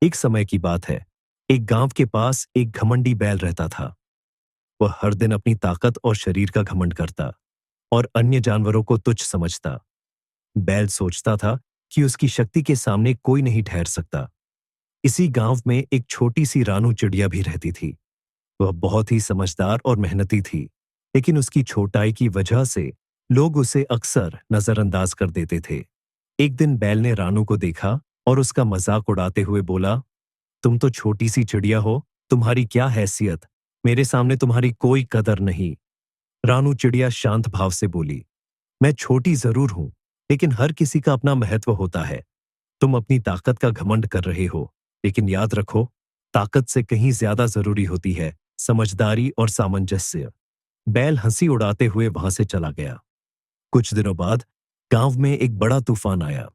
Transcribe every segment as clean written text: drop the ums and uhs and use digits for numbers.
एक समय की बात है। एक गांव के पास एक घमंडी बैल रहता था। वह हर दिन अपनी ताकत और शरीर का घमंड करता और अन्य जानवरों को तुच्छ समझता। बैल सोचता था कि उसकी शक्ति के सामने कोई नहीं ठहर सकता। इसी गांव में एक छोटी सी रानू चिड़िया भी रहती थी। वह बहुत ही समझदार और मेहनती थी, लेकिन उसकी छोटाई की वजह से लोग उसे अक्सर नजरअंदाज कर देते थे। एक दिन बैल ने रानू को देखा और उसका मजाक उड़ाते हुए बोला, तुम तो छोटी सी चिड़िया हो, तुम्हारी क्या हैसियत, मेरे सामने तुम्हारी कोई कदर नहीं। रानू चिड़िया शांत भाव से बोली, मैं छोटी जरूर हूं, लेकिन हर किसी का अपना महत्व होता है। तुम अपनी ताकत का घमंड कर रहे हो, लेकिन याद रखो, ताकत से कहीं ज्यादा जरूरी होती है समझदारी और सामंजस्य। बैल हंसी उड़ाते हुए वहां से चला गया। कुछ दिनों बाद गांव में एक बड़ा तूफान आया।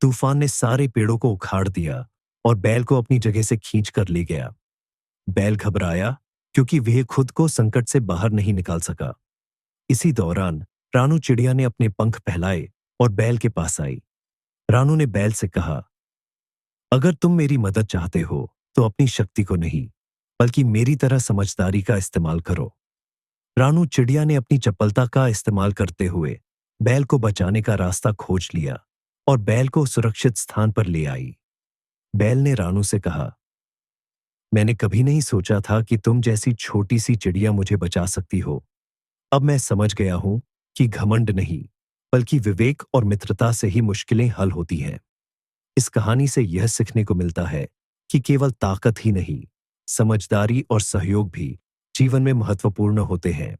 तूफान ने सारे पेड़ों को उखाड़ दिया और बैल को अपनी जगह से खींच कर ले गया। बैल घबराया क्योंकि वह खुद को संकट से बाहर नहीं निकाल सका। इसी दौरान रानू चिड़िया ने अपने पंख फैलाए और बैल के पास आई। रानू ने बैल से कहा, अगर तुम मेरी मदद चाहते हो तो अपनी शक्ति को नहीं, बल्कि मेरी तरह समझदारी का इस्तेमाल करो। रानू चिड़िया ने अपनी चपलता का इस्तेमाल करते हुए बैल को बचाने का रास्ता खोज लिया और बैल को सुरक्षित स्थान पर ले आई। बैल ने रानू से कहा, मैंने कभी नहीं सोचा था कि तुम जैसी छोटी सी चिड़िया मुझे बचा सकती हो। अब मैं समझ गया हूं कि घमंड नहीं, बल्कि विवेक और मित्रता से ही मुश्किलें हल होती हैं। इस कहानी से यह सीखने को मिलता है कि केवल ताकत ही नहीं, समझदारी और सहयोग भी जीवन में महत्वपूर्ण होते हैं।